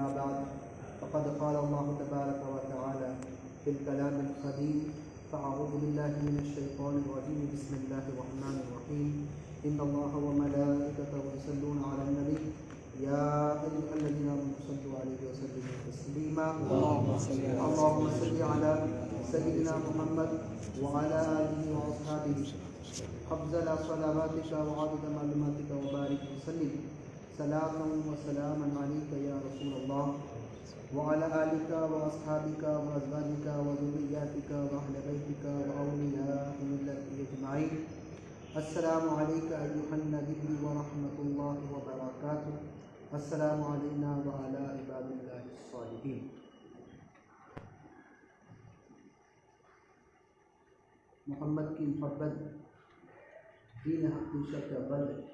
أما بعد فقد قال الله تبارك وتعالى في الكلام القديم فأعوذ بالله من الشيطان الرجيم بسم الله الرحمن الرحيم إن الله وملائكته يصلون على النبي يا أيها الذين آمنوا صلوا عليه وسلموا تسليما اللهم صل على سيدنا محمد وعلى آله وأصحابه أفضل صلواتك وعدد معلوماتك وبارك وسلم صلاة وسلاما عليك يا رسول الله وعلى آلك وأصحابك وأزواجك وذرياتك وأهل بيتك وأولياء ملتك أجمعين. السلام عليك أيها النبي ورحمة الله وبركاته. السلام علينا وعلى عباد الله الصالحين. محمد کی محبت دین حقیقت کا بل ہے،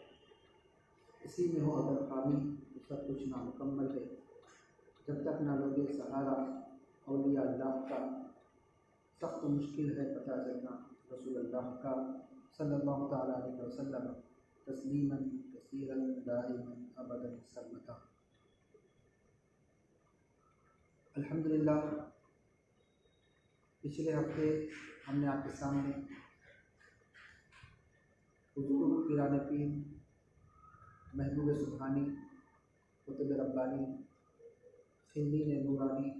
اسی میں ہو اگر خامی تو سب کچھ نامکمل ہے. جب تک نہ لوگے سہارا اولیاء اللہ کا سخت و مشکل ہے پتہ چلنا رسول اللہ کا صلی اللہ تعالیٰ علیہ وسلم تسلیما کثیرا دائما ابدا سرمدا. الحمدللہ پچھلے ہفتے ہم نے آپ کے سامنے حضور پیران پیر محبوب سبحانی قطب ربانی خندین نورانی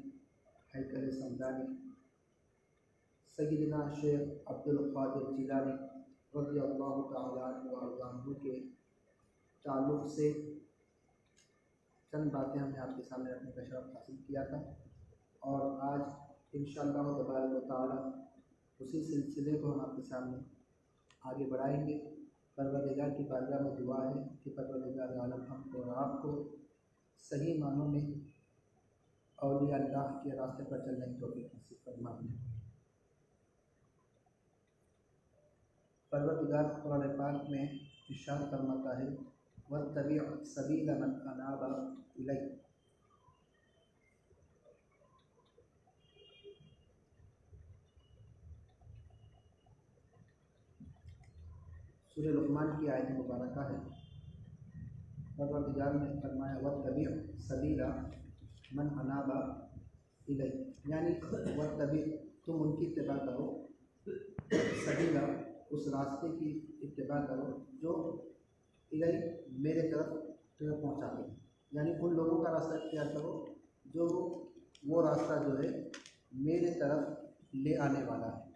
ہیکل سمدانی سیدنا شیخ عبدالقادر جیلانی رضی اللہ تعالیٰ عنہ کے تعلق سے چند باتیں ہم نے آپ کے سامنے رکھنے کا شرف حاصل کیا تھا، اور آج انشاءاللہ تبارک و تعالیٰ اسی سلسلے کو ہم آپ کے سامنے آگے بڑھائیں گے. پروردگار کی بارگاہ میں دعا ہے کہ پروردگار عالم ہم کو اور آپ کو صحیح معنوں میں اولیاء اللہ کے راستے پر چلنے کی توفیق نصیب فرمائے. پروردگار قرآن پاک میں ارشاد فرماتا ہے واتبع سبیل من اناب الی. سورہ لقمان کی آیت مبارکہ ہے. پروردگار نے فرمایا واتبع سبیل من اناب الی، یعنی واتبع تم ان کی اتباع کرو، سبیل اس راستے کی اتباع کرو جو الی میرے طرف تمہیں پہنچاتے ہیں، یعنی ان لوگوں کا راستہ اختیار کرو جو وہ راستہ جو ہے میرے طرف لے آنے والا ہے.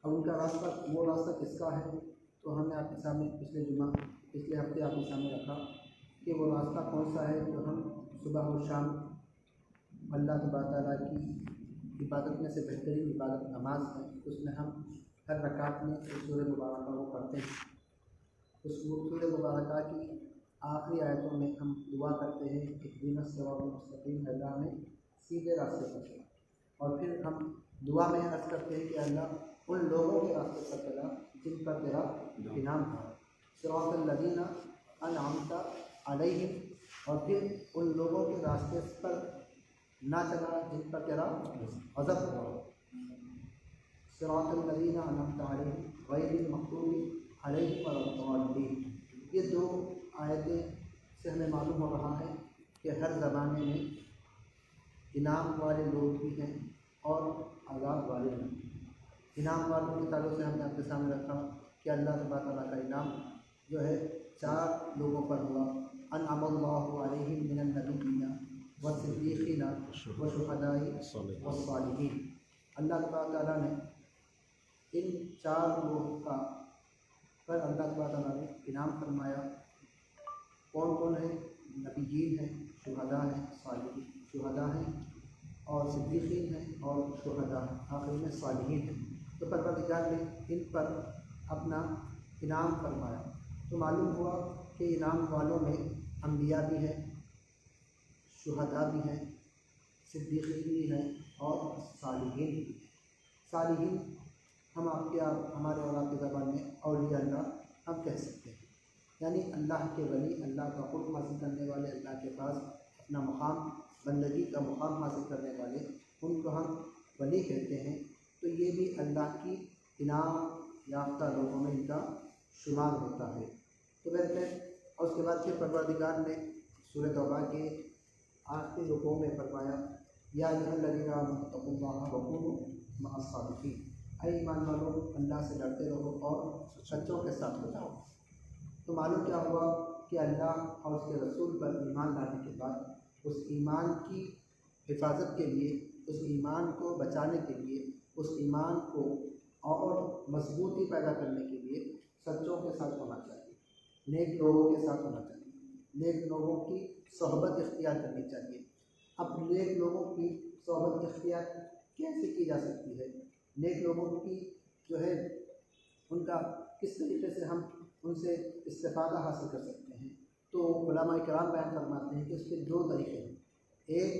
اب ان کا راستہ وہ راستہ کس کا ہے تو ہم نے آپ کے سامنے پچھلے ہفتے آپ کے سامنے رکھا کہ وہ راستہ کون سا ہے جو ہم صبح و شام اللہ تبارک تعالیٰ کی عبادت میں سے بہترین عبادت نماز ہے، اس میں ہم ہر رکعت میں اس سورہ مبارکہ کو پڑھتے ہیں. اس سورہ مبارکہ کی آخری آیتوں میں ہم دعا کرتے ہیں اہدنا الصراط المستقیم، اللہ میں سیدھے راستے پر چلا، اور پھر ہم دعا میں عرض کرتے ہیں کہ اللہ ان لوگوں کے راستے پر چلا جن پر تیرا انعام تھا، صراط الذین انعمت علیہم، اور پھر ان لوگوں کے راستے پر نہ چلا جن پر تیرا غضب ہوا، صراط الذین انعمت علیہم غیر المغضوب علیہم ولا الضالین. یہ دو آیتیں سے ہمیں معلوم ہو رہا ہے کہ ہر زمانے میں انعام والے لوگ بھی ہیں اور عذاب والے بھی ہیں. انعام والوں کے تعلق سے ہم نے آپ کے سامنے رکھا کہ اللہ تبارک تعالیٰ کا انعام جو ہے 4 لوگوں پر ہوا. انعم اللہ علیہم من النبیین والصدیقین والشہداء والصالحین. اللہ تبارک تعالیٰ نے ان 4 لوگوں کا پر اللہ تبارک تعالیٰ نے انعام فرمایا. کون کون ہیں؟ نبیین ہیں، شہداء ہیں، صالحین شہداء ہیں، اور صدیقین ہیں اور شہداء ہیں، آخر میں صالحین ہیں. تو پروردگار نے ان پر اپنا انعام فرمایا. تو معلوم ہوا کہ انعام والوں میں انبیاء بھی ہیں، شہداء بھی ہیں، صدیقین بھی ہیں اور صالحین بھی ہیں. صالحین ہم ہمارے اور آپ کی زبان میں اولیاء اللہ ہم کہہ سکتے ہیں، یعنی اللہ کے ولی، اللہ کا قرب حاصل کرنے والے، اللہ کے پاس اپنا مقام بندگی کا مقام حاصل کرنے والے، ان کو ہم ولی کہتے ہیں. تو یہ بھی اللہ کی انعام یافتہ لوگوں میں ان کا शुमार होता है। तो वैसे और उसके बाद फिर परवरदिगार ने सूरह तौबा के आखिरी रुकू में फरमाया, या अय्युहल्लज़ीना आमनू तक़ुल्लाहा व कूनू मअस सादिक़ीन, ऐ ईमान वालों अल्लाह से डरते रहो और सच्चों के साथ हो जाओ। तो मालूम क्या हुआ कि अल्लाह और उसके रसूल पर ईमान लाने के बाद उस ईमान की हिफाजत के लिए, उस ईमान को बचाने के लिए, उस ईमान को और मजबूती पैदा करने के लिए सच्चों के साथ होना चाहिए, नेक लोगों के साथ होना चाहिए, नेक लोगों की सोहबत इख्तियार करनी चाहिए। अब नेक लोगों की सोहबत इख्तियार कैसे की जा सकती है, नेक लोगों की जो है उनका किस तरीके से हम उनसे इस्तिफ़ादा हासिल कर सकते हैं, तो उलमा इकराम बयान फरमाते हैं कि उसके दो तरीके हैं। एक,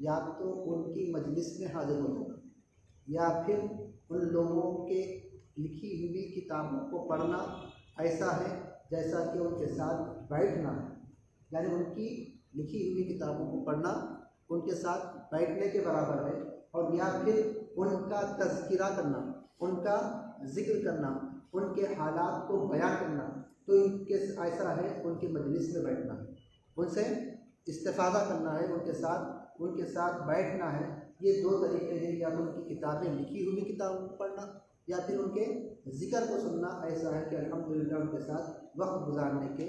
या तो उनकी मजलिस में हाजिर हो जाना, या फिर उन लोगों के लिखी हुई किताबों को पढ़ना ऐसा है जैसा कि उनके साथ बैठना है, यानी उनकी लिखी हुई किताबों को पढ़ना उनके साथ बैठने के बराबर है। और या फिर उनका तज़किरा करना, उनका ज़िक्र करना, उनके हालात को बयान करना, तो इनके ऐसा है उनकी मजलिस में बैठना है, उनसे इस्तिफ़ादा करना है, उनके साथ बैठना है। ये दो तरीके हैं, या तो उनकी किताबें लिखी हुई किताबों को पढ़ना या फिर उनके ज़िक्र को सुनना ऐसा है कि अल्हम्दुलिल्लाह उनके साथ वक्त गुजारने के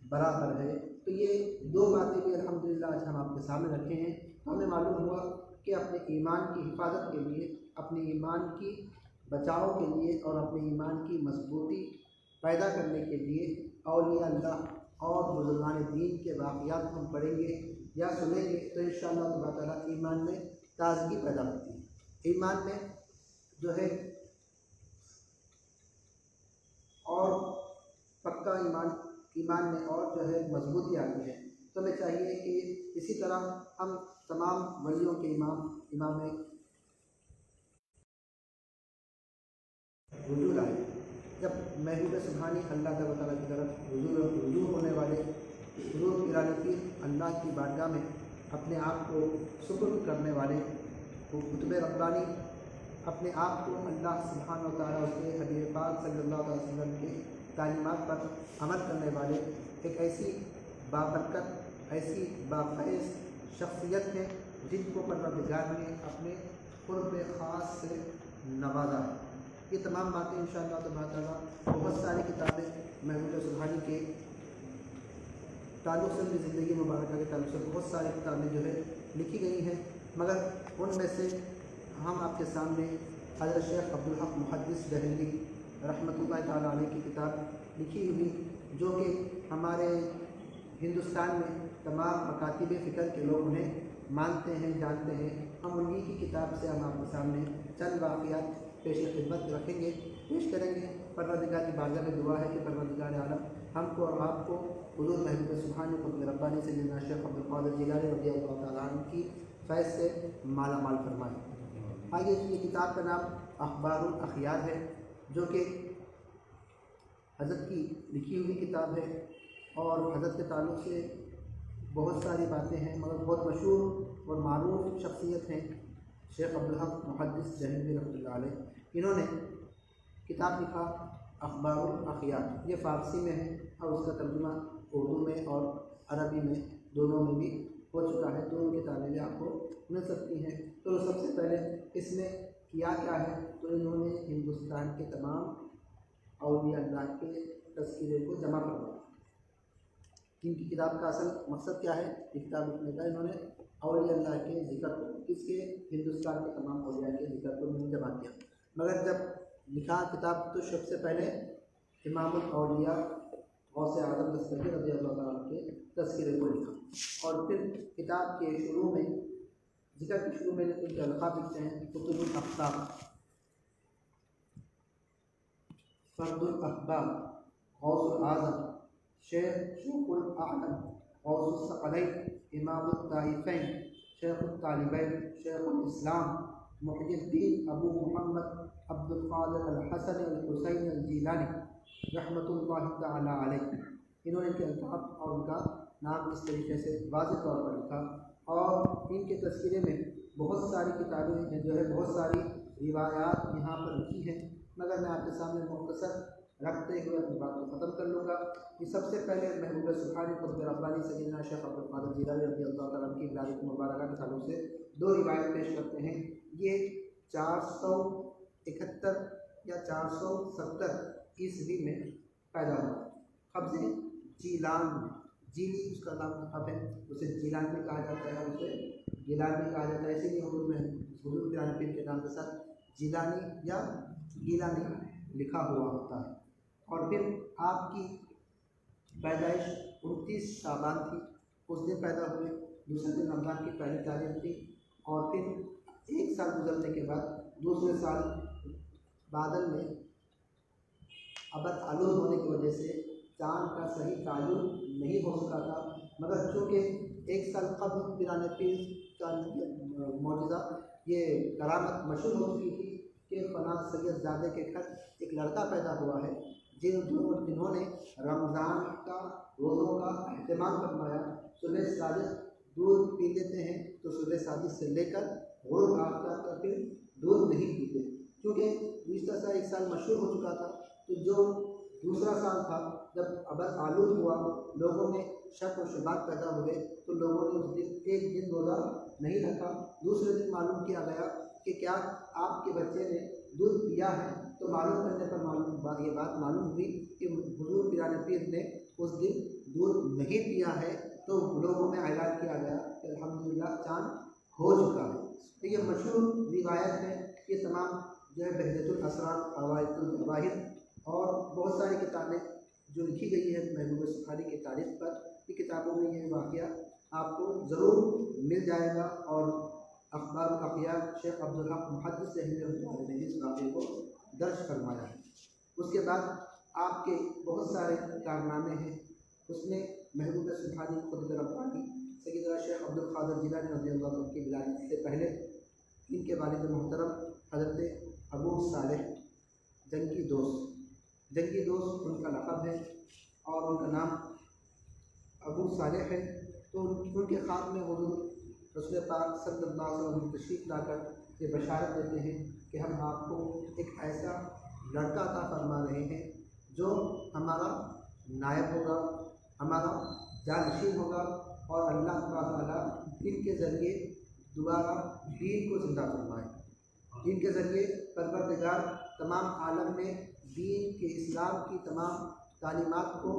बराबर है। तो ये दो बातें भी अल्हम्दुलिल्लाह आज हम आपके सामने रखे हैं। हमें मालूम हुआ कि अपने ईमान की हिफाजत के लिए, अपने ईमान की बचाव के लिए और अपने ईमान की मजबूती पैदा करने के लिए औलिया अल्लाह और बुजुर्गान दीन के वाक़यात हम पढ़ेंगे या सुनेंगे तो इंशाअल्लाह ताला ईमान में ताज़गी पैदा होती है, ईमान में जो है और पक्का ईमान में और जो है मजबूती आती है। तो हमें चाहिए कि इसी तरह हम तमाम वलियों के इमाम रुजू लाए। जब महबूब सुबहानी अल्लाह ताला की तरफ रुजू होने वाले रुजू इरानी की अल्लाह की बारगाह में अपने आप को सुपुर्द करने वाले कुतुब रब्बानी अपने आप को अल्लाह सुब्हानहू व तआला उसके हबीब पाक सल्लल्लाहु अलैहि वसल्लम के तालीमात पर अमल करने वाले एक ऐसी बाबरकत, ऐसी बाफैज़ शख्सियत है जिनको परवरदिगार ने अपने क़ुर्ब ख़ास से नवाजा है। ये तमाम बातें इंशाअल्लाह ताला बहुत सारी किताबें महबूब सुबहानी के ताल्लुक़ से, उनकी ज़िंदगी मुबारक के ताल्लुक़ से बहुत सारी किताबें जो है लिखी गई हैं, मगर उनमें से हम आपके सामने हज़रत शेख अब्दुल हक मुहद्दिस दहलवी रहमतुल्लाह ताला अलैह की किताब लिखी हुई, जो कि हमारे हिंदुस्तान में तमाम मकातिब फ़िक्र के लोग उन्हें मानते हैं, जानते हैं। हम उन्हीं की किताब से हम आपके सामने चंद वाक़यात पेश खिदमत रखेंगे, पेश करेंगे। परवरदिगार की बारगाह में दुआ है कि परवरदिगार आलम हमको और आपको हुज़ूर महबूब सुबहानी कुतुब रब्बानी से जिन्ना शेख अब्दुल क़ादिर जिलानी रज़ियल्लाहु तआला अन्हु की फैज़ से माला माल फरमाए। आगे ये किताब का नाम अख़बारुल अख़यार है, जो कि हज़रत की लिखी हुई किताब है और हज़रत के ताल्लुक़ से बहुत सारी बातें हैं, मगर बहुत मशहूर और मारूफ शख्सियत हैं शेख अब्दुल हक मुहद्दिस दहलवी रहमतुल्लाह अलैह। इन्होंने किताब लिखा अख़बारुल अख़यार, ये फ़ारसी में है और उसका तर्जुमा उर्दू में और अरबी में दोनों में भी हो चुका है। दोनों किताबें भी आपको मिल सकती हैं। तो सबसे पहले इसमें किया क्या है, तो इन्होंने हिंदुस्तान के तमाम औलिया अल्लाह के तज़किरे को जमा करवाया। इनकी किताब का असल मकसद क्या है, किताब लिखने का, इन्होंने औलिया अल्लाह के ज़िक्र को, इसके हिंदुस्तान के तमाम औलिया के ज़िक्र को इन्होंने जमा किया। मगर जब लिखा किताब तो सबसे पहले इमामुल औलिया गौसे आज़म दस्तगीर रज़ियल्लाहु तआला अन्हु के तज़किरे को लिखा। और फिर किताब के शुरू में, ज़िक्र के शुरू में इनके अलक़ाब लिखते हैं, कुतुबुल अक़ताब, फ़र्दुल अख़बार, गौसुल आज़म, शेखुल आलम, गौसुल सक़लैन, इमामुत ताइफ़ैन, शेखुत तालिबैन, शेखुल इस्लाम, मुहिद्दीन अबू मोहम्मद अब्दुल क़ादिर अल हसन अल हुसैन अल जीलानी रहमतुल्लाहि तआला अलैह। इन्होंने इनके अल्क़ाब और उनका नाम इस तरीके से वाज़ेह तौर पर लिखा। और इनके तज़किरे में बहुत सारी किताबें जो है, बहुत सारी रिवायात यहाँ पर लिखी हैं, मगर मैं आपके सामने मुख्तसर رکھتے ہوئے اپنی بات کو ختم کر لوں گا کہ سب سے پہلے محبوب سبحانی قطب ربانی سیدنا شیخ عبدالقادر جیلانی رضی اللہ تعالیٰ عنہ کی ولادت مبارکہ کے تعلق سے دو روایت پیش کرتے ہیں۔ یہ 471 یا 470 عیسوی میں پیدا ہوا۔ قبض جیلان، جیلی اس کا نام ہے، اسے جیلان بھی کہا جاتا ہے، اسے گیلان بھی کہا جاتا ہے، اسی لیے اردو میں حضور پیران پیر کے نام کے ساتھ جیلانی یا گیلانی لکھا ہوا ہوتا ہے۔ اور پھر آپ کی پیدائش 29 شعبان تھی، اس دن پیدا ہوئے، دوسرے دن رمضان کی پہلی تاریخ تھی، اور پھر ایک سال گزرنے کے بعد دوسرے سال بادل میں ابد آلود ہونے کی وجہ سے چاند کا صحیح تعین نہیں ہو سکا تھا، مگر چونکہ ایک سال قبل پیران پیر کا معجزہ یہ کرامت مشہور ہو چکی تھی کہ فلاں سید زادے کے گھر ایک لڑکا پیدا ہوا ہے، جنہوں نے رمضان کا روزوں کا اہتمام فرمایا۔ صبح صادق دودھ پی لیتے ہیں تو صبح صادق سے لے کر غروب آفتاب تک پھر دودھ نہیں پیتے، کیونکہ گزشتہ سال ایک سال مشہور ہو چکا تھا، تو جو دوسرا سال تھا جب ابد آلود ہوا، لوگوں میں شک و شبہات پیدا ہوئے، تو لوگوں نے اس دن ایک دن روزہ نہیں رکھا۔ دوسرے دن معلوم کیا گیا کہ کیا آپ کے بچے نے دودھ پیا ہے، تو معلوم کرنے پر یہ بات معلوم ہوئی کہ حضور پیران پیر نے اس دن دودھ نہیں پیا ہے، تو لوگوں میں اعلان کیا گیا کہ الحمدللہ چاند ہو چکا ہے۔ تو یہ مشہور روایت ہے، یہ تمام جو ہے بہجت الاسرار، فوائد الجواہر اور بہت ساری کتابیں جو لکھی گئی ہے محبوب سبحانی کی تاریخ پر، یہ کتابوں میں یہ واقعہ آپ کو ضرور مل جائے گا، اور اخبار الاخیار شیخ عبدالحق محدث رحمہ اللہ نے اس واقعے کو درج فرمایا ہے۔ اس کے بعد آپ کے بہت سارے کارنامے ہیں، اس میں محبوب سبحانی قطب ربانی سیدنا شیخ عبدالقادر جیلانی رضی اللہ عنہ کی ولادت سے پہلے ان کے والد محترم حضرت ابو صالح جنگی دوست ان کا لقب ہے، اور ان کا نام ابو صالح ہے۔ تو ان کے خواب میں حضور رسول پاک صلی اللہ علیہ وسلم تشریف لا کر یہ بشارت دیتے ہیں کہ ہم آپ کو ایک ایسا لڑکا عطا فرما رہے ہیں جو ہمارا نائب ہوگا، ہمارا جانشین ہوگا، اور اللہ تعالیٰ ان کے ذریعے دوبارہ دین کو زندہ فرمائے، ان کے ذریعے پروردگار تمام عالم میں دین کے اسلام کی تمام تعلیمات کو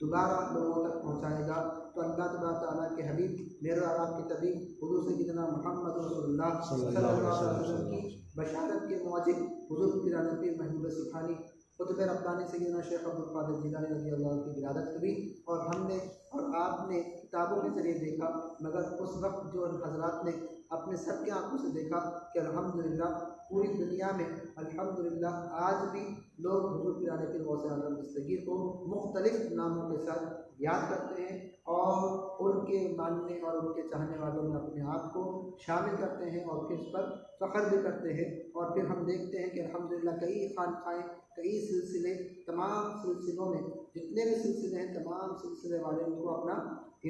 دوبارہ لوگوں تک پہنچائے گا۔ تو اللہ تبارک تعالیٰ کے حبیب میرے اور آپ کے طبیب حضور سیدنا محمد رسول اللہ صلی اللہ علیہ وسلم کی بشارت کے موجب حضور پیران پیر محبوب سبحانی قطب ربانی سیدنا شیخ عبدالقادر جیلانی رضی اللہ عنہ کی ولادت ہوئی، اور ہم نے اور آپ نے کتابوں کے ذریعے دیکھا، مگر اس وقت جو حضرات نے اپنے سب کے آنکھوں سے دیکھا کہ الحمدللہ پوری دنیا میں الحمدللہ آج بھی لوگ حضور پیران پیر غوث اعظم دستگیر کو مختلف ناموں کے ساتھ یاد کرتے ہیں، اور ان کے ماننے اور ان کے چاہنے والوں میں اپنے آپ کو شامل کرتے ہیں، اور پھر اس پر فخر بھی کرتے ہیں۔ اور پھر ہم دیکھتے ہیں کہ الحمدللہ کئی خانقاہیں، کئی سلسلے، تمام سلسلوں میں جتنے بھی سلسلے ہیں تمام سلسلے والے ان کو اپنا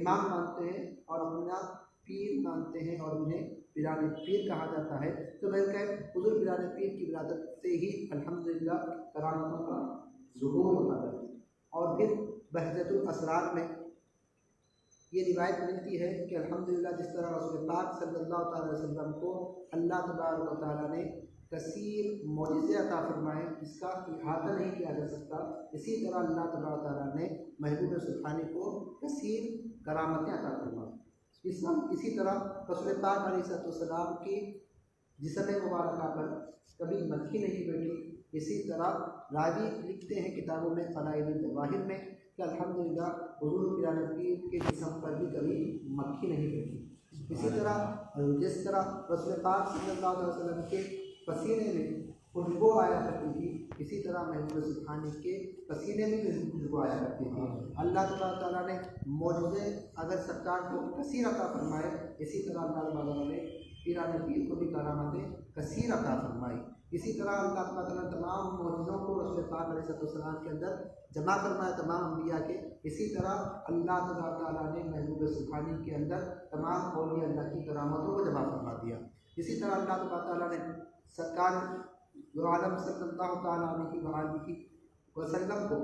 امام مانتے ہیں اور اپنا پیر مانتے ہیں، اور انہیں پیران پیر کہا جاتا ہے۔ تو بلکہ حضور پیران پیر کی ولادت سے ہی الحمدللہ کرامتوں کا ظہور ہوتا ہے۔ اور پھر بہجت الاسرار میں یہ روایت ملتی ہے کہ الحمدللہ جس طرح رسول پاک صلی اللہ تعالی وسلم کو اللہ تبارک و تعالیٰ نے کثیر معجزے عطا فرمائے جس کا احاطہ نہیں کیا جا سکتا، اسی طرح اللہ تبارک و تعالیٰ نے محبوب سبحانی کو کثیر کرامتیں عطا فرمائیں۔ اسی طرح رسول پاک علیہ السلام کی جسم مبارکہ پر کبھی مکھی نہیں بیٹھی، اسی طرح راوی لکھتے ہیں کتابوں میں فضائل الجواہر میں کہ الحمدللہ حضور پیران پیر کے جسم پر بھی کبھی مکھی نہیں بیٹھی۔ اسی طرح جس طرح رسول پاک صلی اللہ علیہ وسلم کے پسینے میں خوشبو آیا کرتی تھی، اسی طرح محبوب سبحانی کے پسینے میں بھی خوشبو آیا کرتی تھی۔ اللہ تعالیٰ نے معجزے اگر سرکار کو کثیر عطا فرمائے، اسی طرح اللہ تعالیٰ نے پیران پیر کو بھی کرامتیں کثیر عطا فرمائی۔ اسی طرح اللہ تعالیٰ نے تمام معجزوں کو رسول پاک علیہ السلام کے اندر جمع فرمایا، تمام انبیاء کے۔ اسی طرح اللہ تعالیٰ نے محبوب سبحانی کے اندر تمام اولیاء اللہ کی کرامتوں کو جمع فرما دیا۔ اسی طرح اللہ تعالیٰ نے سرکار دو عالم صلی اللہ تعالیٰ علیہ وآلہ वसल्लम को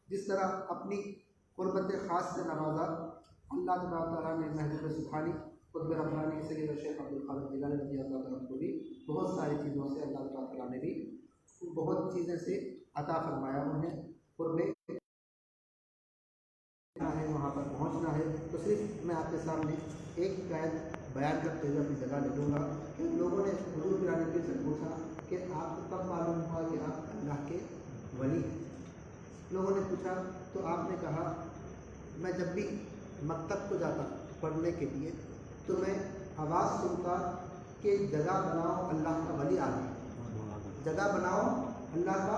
जिस तरह अपनी क़ुर्बत ख़ास से नवाजा, अल्लाह ताला ने महबूब सुब्हानी क़ुतब रब्बानी सैयद शेख अब्दुल क़ादिर जिलानी रज़ी अल्लाह तआला को भी बहुत सारी चीज़ों से अल्लाह ताला ने भी बहुत चीज़ें से अता फरमाया। उन्हें क़ुर्बे है, वहाँ पर पहुँचना है। तो सिर्फ मैं आपके सामने एक कैद बयान करते हुए अपनी जगह ले लूँगा कि लोगों ने हुज़ूर पिराने पीर से पूछा कि आपको कब मालूम हुआ कि आप अल्लाह के वली हैं? लोगों ने पूछा तो आपने कहा मैं जब भी मकतब को जाता पढ़ने के लिए तो मैं आवाज़ सुनता कि जगह बनाओ अल्लाह का वली आ रहा है, जगह बनाओ अल्लाह का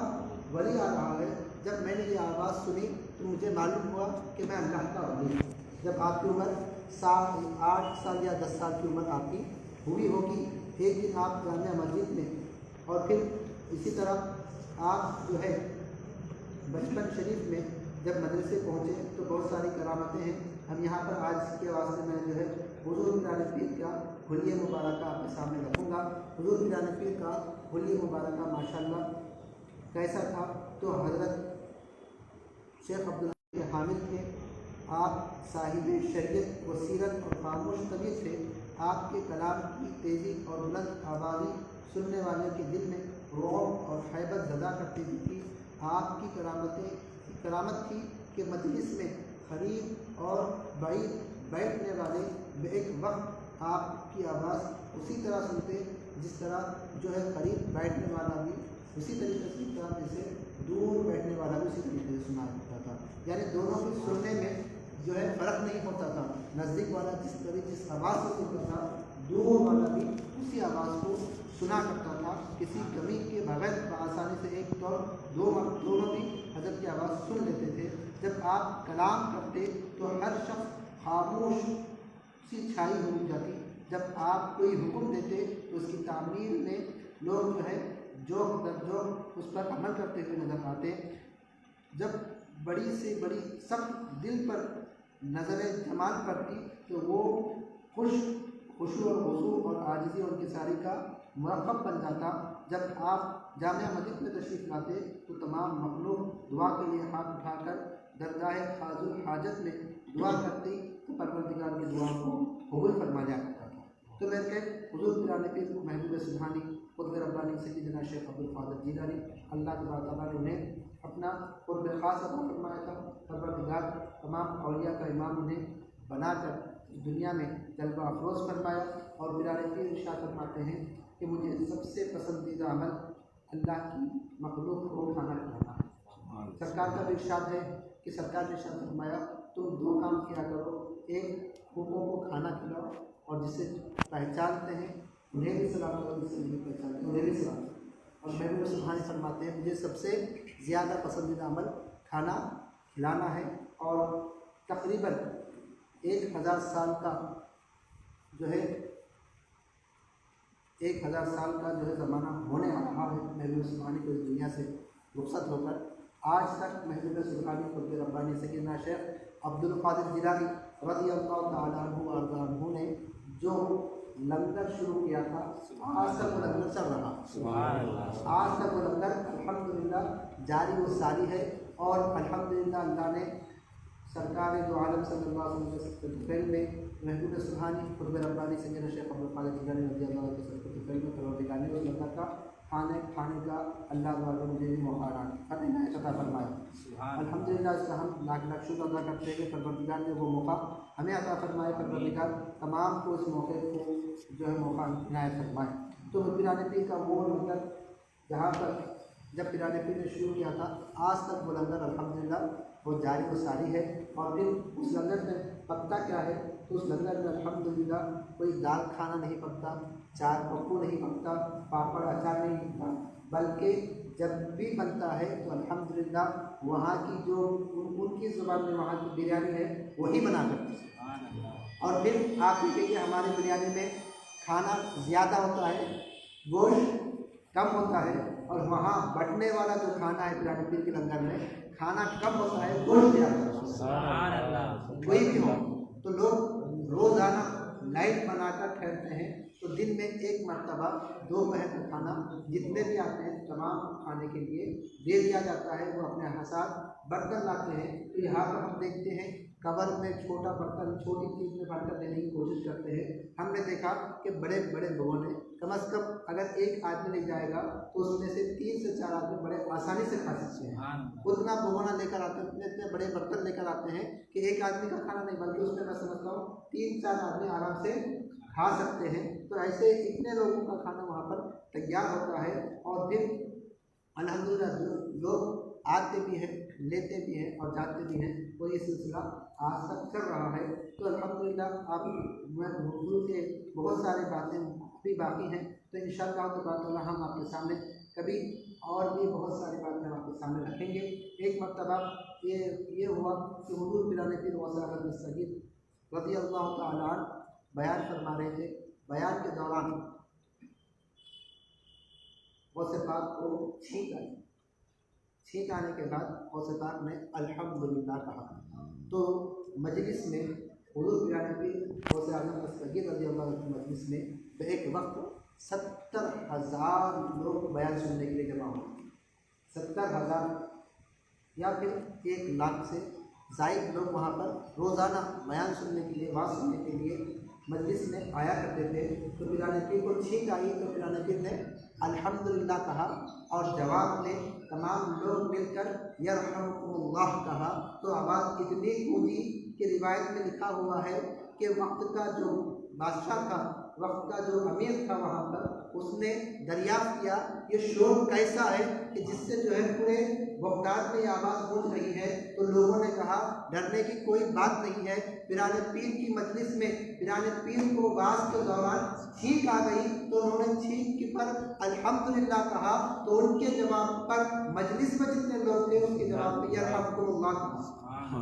वली आ रहा है। जब मैंने ये आवाज़ सुनी तो मुझे मालूम हुआ कि मैं अल्लाह का वली हूँ। जब आपकी उम्र 8 साल या 10 साल की उम्र आपकी हुई होगी, एक दिन आप जामिया मस्जिद में और फिर इसी तरह आप जो है बचपन शरीफ में जब मदरसे पहुँचे तो बहुत सारी करामतें हैं। हम यहाँ पर आज के वास्ते मैं जो है हुज़ूर पिराने पीर का हुलिया मुबारक आपके सामने रखूँगा। हुज़ूर पिराने पीर का हुलिया मुबारक माशाअल्लाह कैसा था? तो हज़रत शेख अब्दुल के हामिद थे, आप साहिब शरीयत व सीरत और खामोश तबीयत थे। आपके कलाम की तेज़ी और बुलंद आवाज़ी सुनने वाले के दिल में रौब और हैबत ज़दा करती थी। आपकी करामत थी कि मजलिस में करीब और बाइद बैठने वाले एक वक्त आपकी आवाज़ उसी तरह सुनते जिस तरह जो है करीब बैठने वाला भी उसी तरीके से सुनता जैसे दूर बैठने वाला भी उसी तरीके से सुना होता था। यानी दोनों के सुनने में जो है फ़र्क नहीं होता था। नज़दीक वाला जिस आवाज़ से सुनता था, दूर वाला भी उसी आवाज़ को सुना करता था। किसी कमी के बगैर आसानी से एक तो दोनों भी हज़रत की आवाज़ सुन लेते थे। जब आप कलाम करते तो हर शख्स खामोश सी छाई हो जाती। जब आप कोई हुक्म देते तो उसकी तामील में लोग जो है जो उस पर अमल करते हुए नज़र आते। जब बड़ी से बड़ी सख्त दिल पर नज़र जमाल पड़ती तो वो खुशू और वज़ू और आजिज़ी और किसारी का मुरक़्क़ब बन जाता। जब आप जामिया मस्जिद में तशरीफ़ लाते तो तमाम मखलूक दुआ के लिए हाथ उठाकर दरगाह क़ाज़ुल हाजत में दुआ करती तो परवरदिगार की दुआ को कबूल फरमा जाया करता था। तो मैं हुज़ूर पिराने पीर महबूब सुब्हानी क़ुतब रब्बानी सैयदना शेख अब्दुल क़ादिर जिलानी अल्लाह ताला ने उन्हें अपना क़ुर्ब ख़ास अता फरमाया था। परवरदिगार तमाम औलिया का इमाम उन्हें बनाकर दुनिया में जलवा अफरोज़ फरमाया। और पिराने पीर इरशाद फरमाते हैं कि मुझे सबसे पसंदीदा अमल अल्लाह की मखलूक को खाना खिलाना है। सरकार का भी इरशाद है कि सरकार ने इरशाद फरमाया तुम 2 काम किया करो, एक भूखों को खाना खिलाओ और जिसे पहचानते हैं उन्हें भी सलाम करो, जिससे नहीं पहचानते उन्हें भी सलाम करो। और महबूब सुब्हानी फरमाते हैं मुझे सबसे ज़्यादा पसंदीदा अमल खाना खिलाना है। और तकरीबन 1000 साल का जो है 1000 साल का जो है ज़माना होने आ रहा है महबूब सुब्हानी को इस दुनिया से रुखसत होकर। आज तक महबूब सुब्हानी क़ुतब रब्बानी सैयदना शेख अब्दुल क़ादिर जिलानी रज़ी अल्लाह तआला अन्हु ने जो लंगर शुरू किया था आज तक वो लंगर चल रहा। आज तक वो लंगर अल्हम्दुलिल्लाह जारी व सारी है। और अल्हम्दुलिल्लाह अल्लाह ने सरकार दो आलम सल्लल्लाहु अलैहि वसल्लम में महबूब सुब्हानी क़ुतब रब्बानी सैयदना शेख अब्दुल क़ादिर जिलानी रज़ी अल्लाह तआला परवरदिगार ने उस लंगर का खाने का अल्लाह ताला मुझे भी मौका अता फरमाया। अल्हम्दुलिल्लाह इसका हम लाख शुक्र अदा करते हैं कि परवरदिगार ने वो मौका हमें अता फरमाए। परवरदिगार तमाम को इस मौके को जो है मौका इनायत फरमाए। तो पिराने पीर का वो लंगर जहाँ पर जब पिराने पीर ने शुरू किया था आज तक वो लंगर अल्हम्दुलिल्लाह वो जारी व सारी है। और फिर उस लंगर में पकता क्या है तो उस लंगर में अल्हम्दुलिल्लाह कोई दाल खाना नहीं पकता, चार पप्पू नहीं पकता, पापड़ अचार नहीं पकता, बल्कि जब भी बनता है तो अल्हम्दुलिल्लाह वहाँ की जो उनकी ज़ुबान में वहाँ की बिरयानी है वही बना करते हैं। और फिर आप देखिए हमारे बिरयानी में खाना ज़्यादा होता है, गोश्त कम होता है। और वहाँ बटने वाला जो खाना है पिराने पीर के लंगर में खाना कम होता है, गोश्त ज़्यादा। कोई भी हो तो लोग रोज़ाना लाइट बनाकर ठहरते हैं تو دن میں ایک مرتبہ دوپہر کا کھانا جتنے بھی آتے ہیں تمام کھانے کے لیے دے دیا جاتا ہے۔ وہ اپنے ساتھ برتن لاتے ہیں، تو یہاں پر ہم دیکھتے ہیں کور میں چھوٹا برتن چھوٹی چیز میں بھر کر دینے کی کوشش کرتے ہیں۔ ہم نے دیکھا کہ بڑے بڑے لوگوں نے کم از کم اگر ایک آدمی لے جائے گا تو اس میں سے 3 سے 4 آدمی بڑے آسانی سے کھا سکتے ہیں۔ اتنا بھگونا لے کر آتے ہیں، اتنے بڑے برتن لے کر آتے ہیں کہ ایک آدمی کا کھانا نہیں بلکہ اس میں میں سمجھتا ہوں 3-4 آدمی آرام سے کھا سکتے ہیں۔ تو ایسے اتنے لوگوں کا کھانا وہاں پر تیار ہوتا ہے، اور پھر الحمدللہ لوگ آتے بھی ہیں، لیتے بھی ہیں اور جاتے بھی ہیں، اور یہ سلسلہ آج تک چل رہا ہے۔ تو الحمدللہ آپ میں اردو کے بہت ساری باتیں بھی باقی ہیں، تو انشاءاللہ تعالیٰ ہم آپ کے سامنے کبھی اور بھی بہت ساری باتیں ہم آپ کے سامنے رکھیں گے۔ ایک مرتبہ یہ ہوا کہ حضور پیران پیر غوث اعظم دستگیر رضی اللہ تعالیٰ عنہ بیان فرما رہے تھے۔ بیان کے دوران غوث پاک کو چھینک آنے کے بعد غوث پاک نے الحمدللہ کہا، تو مجلس میں حضور پیران پیر غوث اعظم دستگیر رضی اللہ عنہ مجلس میں ایک وقت 70,000 لوگ بیان سننے کے لیے جمع ہوئے۔ 70,000 یا پھر 1 لاکھ سے زائد لوگ وہاں پر روزانہ بیان سننے کے لیے، واعظ سننے کے لیے مجلس میں آیا کرتے تھے۔ تو پیران پیر کو چھینک آئی تو پیران پیر نے الحمدللہ کہا، اور جواب میں تمام لوگ مل کر یرحمکم اللہ کہا، تو آواز اتنی گونجی کہ روایت میں لکھا ہوا ہے کہ وقت کا جو بادشاہ تھا، وقت کا جو امیر تھا وہاں پر، اس نے دریافت کیا یہ شور کیسا ہے کہ جس سے جو ہے پورے بغداد میں یہ آواز گونج رہی ہے۔ تو لوگوں نے کہا ڈرنے کی کوئی بات نہیں ہے، پیران پیر کی مجلس میں پیران پیر کو واعظ کے دوران چھینک آ گئی تو انہوں نے چھینک کے پر الحمدللہ کہا، تو ان کے جواب پر مجلس میں جتنے لوگ تھے اس کے جواب میں یرحمکم اللہ کہا،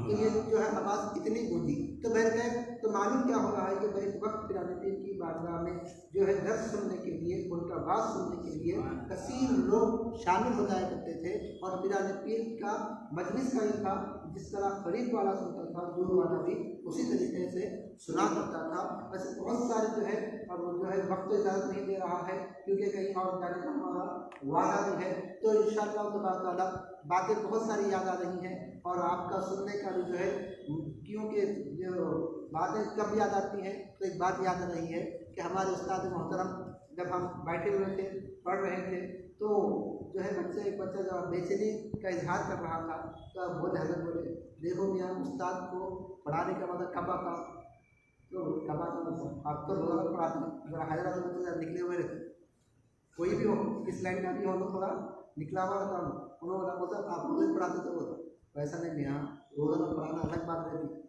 تو یہ جو ہے آواز اتنی گونجی۔ تو بہرکیف تو معلوم کیا ہو رہا ہے کہ ایک وقت پیران پیر کی بارگاہ میں جو ہے درس سننے کے لیے، ان کا واعظ سننے کے لیے کثیر لوگ شامل ہو جایا کرتے تھے، اور پیران پیر کا مجلس کا ہی تھا، جس طرح قریب والا سنتا تھا دور والا بھی اسی طریقے سے سنا کرتا تھا۔ ویسے بہت سارے جو ہے اور وہ جو ہے وقت اجازت نہیں دے رہا ہے کیونکہ کہیں اور جانے کا ہمارا وعدہ بھی ہے، تو انشاءاللہ تعالیٰ باتیں بہت ساری یاد آ رہی ہیں، اور آپ کا سننے کا بھی جو ہے، کیونکہ جو باتیں کب یاد آتی ہیں تو ایک بات یاد آ رہی ہے کہ ہمارے استاد محترم جب ہم بیٹھے ہوئے تھے پڑھ رہے تھے تو جو ہے ایک بچہ جب بے چینی کا اظہار کر رہا تھا تو اب بولے حضرت بولے دیکھو میاں استاد کو پڑھانے کا مطلب کب آتا، تو کب آتا مطلب آپ تو روزانہ پڑھاتے ہیں، ذرا حضرت نکلے ہوئے رہتے، کوئی بھی ہو اس لائن کا بھی ہو تو تھوڑا نکلا ہوا رہتا ہوں، انہوں نے بولا آپ روز پڑھاتے تو ہوتا، ویسا نہیں میاں، روزانہ پڑھانا الگ بات رہتی،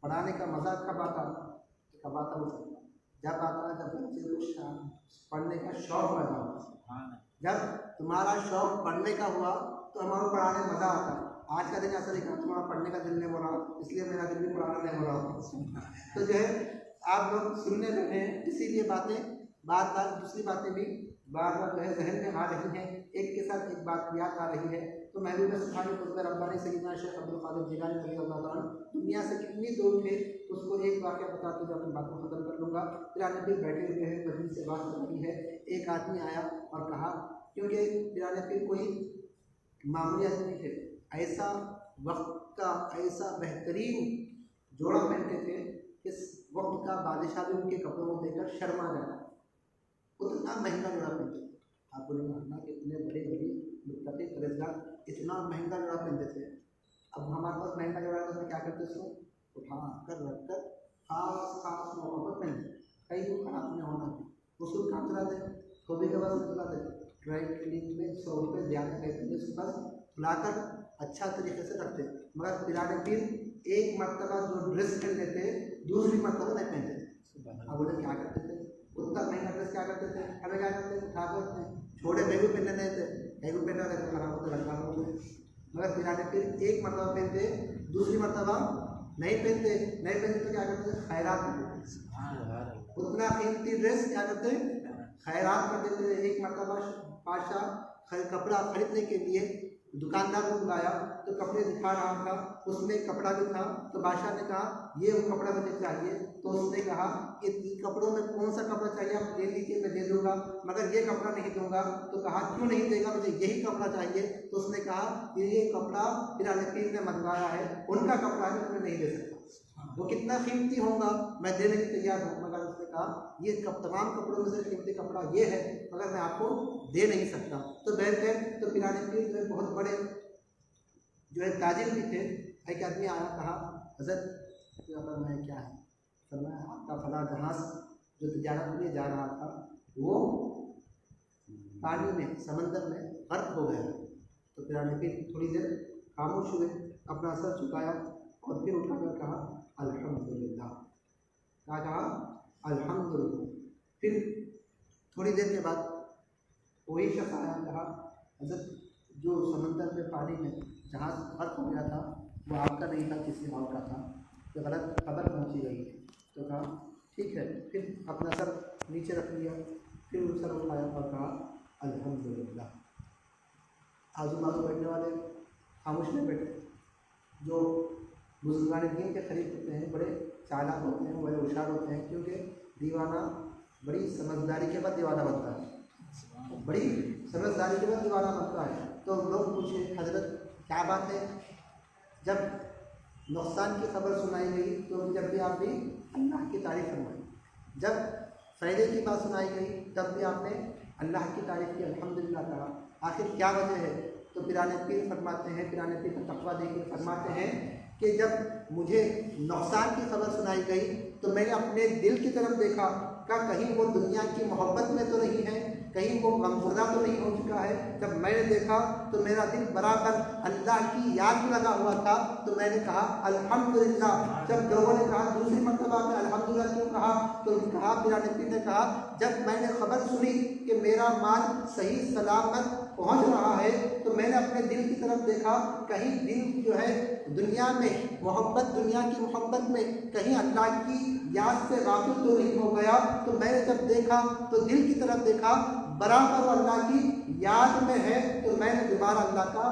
پڑھانے کا مزہ کب آتا ہو سکتا جب آتا جب بچے کو پڑھنے کا شوق پیدا ہوتا۔ جب تمہارا شوق پڑھنے کا ہوا تو ہمارا پڑھانے میں مزہ آتا۔ آج کا دن ایسا نہیں، تمہارا پڑھنے کا دل نہیں ہو رہا اس لیے میرا دل بھی پڑھانا نہیں ہو رہا، تو جو ہے آپ لوگ سننے لگے ہیں، اسی لیے باتیں بار بار دوسری باتیں بھی بار بار جو ہے ذہن میں آ رہی ہیں، ایک کے ساتھ ایک بات یاد آ رہی ہے۔ تو محبوب سبحانی قطب ربانی سیدنا شیخ عبدالقادر جیلانی رضی اللہ عنہ دنیا سے کتنی دور تھے، اس کو ایک واقعہ بتاتے ہوئے اپنی بات کو ختم کر لوں گا۔ پیران پیر بیٹھے ہوئے ہیں، مجلس سے بات ہو رہی ہے، ایک آدمی آیا اور کہا، کیونکہ پیران پیر کوئی معمولی آدمی تھے، ایسا وقت کا ایسا بہترین جوڑا پہنتے تھے کہ وقت کا بادشاہ بھی ان کے کپڑوں کو دیکھ کر شرما جاتا، اتنا مہنگا جوڑا پہنتے تھے۔ آپ کو نہیں ماننا کہ اتنے بڑے متقی پرہیزگار اتنا مہنگا جوڑا پہنتے تھے۔ اب ہمارے پاس مہنگا جوڑا ہے تو کیا کرتے اس کو اٹھا کر رکھ کر خاص موقع پر پہنتے، کئی کو خراب نہیں ہونا تھی، اس کو کام چلا دیں تو بھی کے بعد چلا دیں، ڈرائی کلینک میں 100 روپئے زیادہ لیتے ہیں، اس کے پاس لا کر اچھا طریقے سے رکھتے، مگر پیران پیر ایک مرتبہ جو ڈریس پہنتے تھے دوسری مرتبہ نہیں پہنتے تھے۔ اب انہیں کیا کرتے تھے، اتنا مہنگا ڈریس کیا کرتے تھے، ہمیں کیا کرتے تھے اٹھا کر چھوڑے بیگو پہننے نہیں تھے، بیگو پہننا رہتے خراب ہوتے رکھا ہوتے، مگر پیران پیر ایک مرتبہ پہنتے دوسری مرتبہ نہیں پہنتے تو کیا کرتے خیرات کرتے، اتنا قیمتی ڈریس کیا کرتے خیرات کر دیتے۔ ایک مرتبہ بادشاہ कपड़ा खरीदने के लिए दुकानदार को बुलाया तो कपड़े दिखा रहा था, उसमें कपड़ा भी था। तो बादशाह ने कहा ये वो कपड़ा मुझे चाहिए। तो उसने कहा कि कपड़ों में कौन सा कपड़ा चाहिए आप ले लीजिए, मैं दे दूंगा, मगर ये कपड़ा नहीं दूंगा। तो कहा क्यों नहीं देगा, मुझे यही कपड़ा चाहिए। तो उसने कहा कि ये कपड़ा पिराने पीर ने मंगवाया है, उनका कपड़ा है, मैं नहीं दे सकता, वो कितना कीमती होगा, मैं देने के तैयार हूँ। मगर उसने कहा ये तमाम कपड़ों में से कीमती कपड़ा ये है, मगर मैं आपको दे नहीं सकता। तो बैठ गए। तो पिराने पीर में बहुत बड़े जो है ताजिर भी थे। एक आदमी आया, कहा हज़रत मैं क्या है, फरमाया आपका फला जहाज़ जो तिजारत के लिए जा रहा था वो पानी में, समंदर में गर्क हो गया। तो पिराने पीर थोड़ी देर खामोश हुए, अपना सर झुकाया और फिर उठाकर कहा अल्हम्दुलिल्लाह। क्या कहा? अल्हम्दुलिल्लाह। फिर थोड़ी देर के बाद वही शख्स आया, कहा हज़रत जो समंदर में पानी में जहाज़ गर्क हो गया था वो आपका नहीं था, किसी और का था, तो गलत खबर पहुंची गई है। तो कहा ठीक है। फिर अपना सर नीचे रख लिया, फिर सर उठाया और कहा अल्हम्दुलिल्लाह। आजू बाजू बैठने वाले खामोश नहीं बैठे। जो बुजुर्गान दीन के करीब होते हैं, बड़े चालाक होते हैं, बड़े होशियार होते हैं, क्योंकि दीवाना बड़ी समझदारी के बाद दीवाना बनता है, बड़ी समझदारी के बाद दीवाना बनता है। तो लोग पूछे हजरत क्या बात है, जब नुकसान की खबर सुनाई गई तो जब भी आप भी अल्लाह की तारीफ़ फरमाई, जब फ़ायदे की बात सुनाई गई तब भी आपने अल्लाह की तारीफ़ की, अल्हम्दुलिल्लाह कहा। आखिर क्या वजह है? तो पिराने पीर फरमाते हैं, पिराने पीर का तक़वा देखिए, फरमाते हैं कि जब मुझे नुकसान की खबर सुनाई गई तो मैंने अपने दिल की तरफ देखा, कहीं वो दुनिया की मोहब्बत में तो नहीं है, कहीं वो गमज़दा तो नहीं हो चुका है। जब मैंने देखा तो मेरा दिल बराबर अल्लाह की याद में लगा हुआ था। तो मैंने कहा अल्हम्दुलिल्लाह। जब लोगों ने कहा दूसरी मरतबा में अल्हम्दुलिल्लाह क्यों कहा, तो कहा पिराने पीर ने कहा जब मैंने खबर सुनी कि मेरा माल सही सलामत पहुंच रहा है तो मैंने अपने दिल की तरफ देखा, कहीं दिल जो है दुनिया में मोहब्बत, दुनिया की मोहब्बत में कहीं अल्लाह की याद से गाफिल तो नहीं हो गया। तो मैंने जब देखा तो दिल की तरफ देखा, बराबर अल्लाह की याद में है। तो मैंने दोबारा अल्लाह का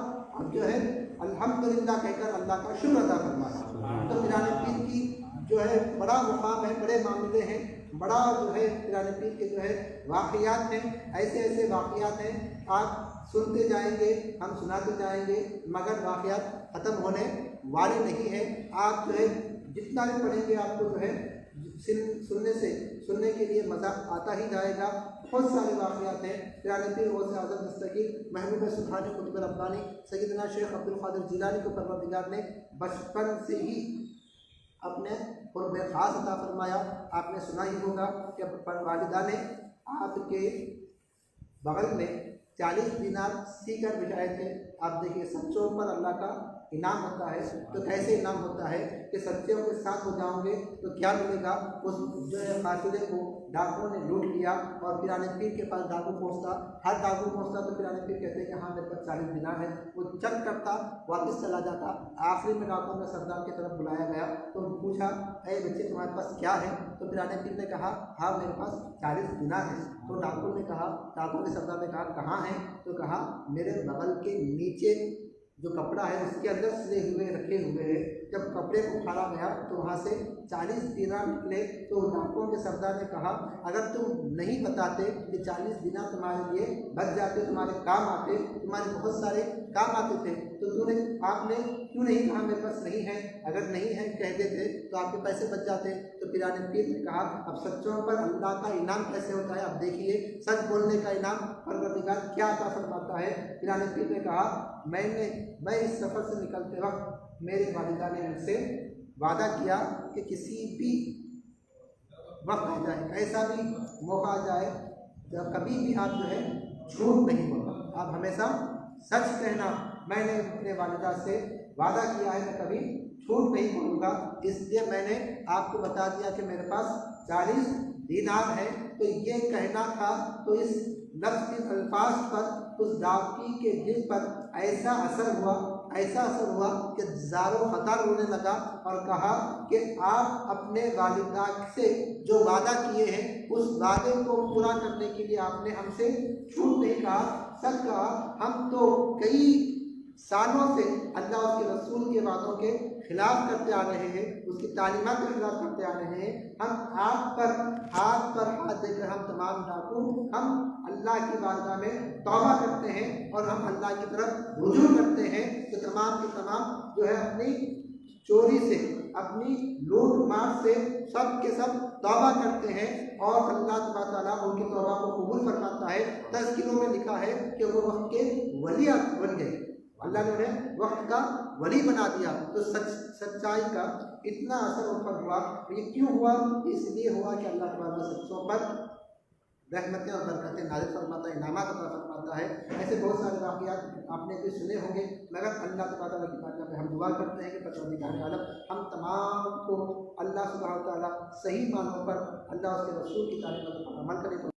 जो है अल्हम्दुलिल्लाह कहकर अल्लाह का शुक्र अदा फरमाया। तो पिराने पीर की जो है बड़ा मुकाम है, बड़े मामले हैं, बड़ा जो है पिराने पीर के जो है वाक़ियात हैं, ऐसे ऐसे वाक़ियात हैं, आप सुनते जाएंगे, हम सुनाते जाएंगे, मगर वाक़ियात ख़त्म होने वाले नहीं हैं। आप जो है जितना भी पढ़ेंगे आपको जो है सुनने के लिए मज़ा आता ही जाएगा। बहुत सारे वाक़ियात हैं। पिराने पीर गौसे आज़म दस्तगीर महबूब सुभानी कुतुब रब्बानी सैयदना शेख अब्दुल क़ादिर जिलानी को परवरदिगार ने बचपन से ही अपने क़ुर्ब ख़ास अता फरमाया। आपने सुना ही होगा कि वालिदा ने आपके बगल में 40 दिनार सीकर बिठाए थे। आप देखिए सच्चों पर अल्लाह का इनाम होता है। तो कैसे इनाम होता है कि सच्चों के साथ हो जाओगे तो क्या मिलेगा। उस जो है काफिले को डाकुओं ने लूट लिया और पिराने पीर के पास डाकू पहुँचता, हर डाकू पहुँचता तो पिराने पीर कहते हैं कि हाँ मेरे पास 40 दिनार है। वो चेक करता, वापस चला जाता। आखिरी में डाकुओं ने सरदार की तरफ बुलाया गया तो पूछा अरे बच्चे तुम्हारे पास क्या है। तो पिराने पीर ने कहा हाँ मेरे पास 40 दिनार है। तो डाकू ने कहा, डाकू के सरदार ने कहा कहाँ है। तो कहा मेरे बगल के नीचे जो कपड़ा है उसके अंदर सिले हुए रखे हुए हैं। जब कपड़े को उठाया गया तो वहाँ से 40 दिनार निकले। तो डाकुओं के सरदार ने कहा अगर तुम नहीं बताते कि 40 दिनार तुम्हारे लिए बच जाते, तुम्हारे काम आते, तुम्हारे बहुत सारे काम आते थे, तो आपने क्यों नहीं कहा मेरे पास नहीं है। अगर नहीं है कह देते तो आपके पैसे बच जाते। तो पिराने पीर ने कहा अब सच्चों पर अल्लाह का इनाम कैसे होता है। अब देखिए सच बोलने का इनाम परवरदिगार क्या अता फरमाता है। पिराने पीर ने कहा मैं इस सफ़र से निकलते वक्त मेरी वालिदा ने मुझसे वादा किया कि किसी भी वक्त आ जाए, ऐसा भी मौका आ जाए जब कभी भी आप जो है झूठ नहीं बोलना, आप हमेशा सच कहना। मैंने अपने वालिदा से वादा किया है मैं कभी झूठ नहीं बोलूँगा, इसलिए मैंने आपको बता दिया कि मेरे पास 40 दिनार है। तो ये कहना था। तो इस लफ्ज़ के अल्फाज पर उस डाकी के दिल पर ऐसा असर हुआ कि ज़ारो ख़तर रोने लगा और कहा कि आप अपने वालिदा से जो वादा किए हैं उस वादे को पूरा करने के लिए आपने हमसे झूठ नहीं कहा। سچ کہا، ہم تو کئی سالوں سے اللہ اس کے رسول کے باتوں کے خلاف کرتے آ رہے ہیں، اس کی تعلیمات کے خلاف کرتے آ رہے ہیں، ہم ہاتھ پر ہاتھ دے کر ہم تمام ڈاکو ہم اللہ کی بارگاہ میں توبہ کرتے ہیں اور ہم اللہ کی طرف رجوع کرتے ہیں کہ تمام کے تمام جو ہے اپنی چوری سے، اپنی لوٹ مار سے سب کے سب توبہ کرتے ہیں اور اللہ تبارک تعالیٰ ان کی توبہ کو قبول فرماتا ہے۔ تذکروں میں لکھا ہے کہ وہ وقت کے ولی بن گئے، اللہ نے انہیں وقت کا ولی بنا دیا۔ تو سچائی کا اتنا اثر ان پر ہوا، یہ کیوں ہوا؟ اس لیے ہوا کہ اللہ تبارک سچوں پر رحمتیں اور برکتیں نازل فرماتا ہے، انعامات عطا فرماتا ہے۔ ایسے بہت سارے واقعات آپ نے بھی سنے ہوں گے، مگر اللہ تبارک کی بارگاہ میں ہم دعا کرتے ہیں کہ پروردگار عالم ہم تمام کو اللہ سبحانہ و تعالیٰ صحیح معنوں پر اللہ اس کے رسول کی تعلیمات پر عمل کرے۔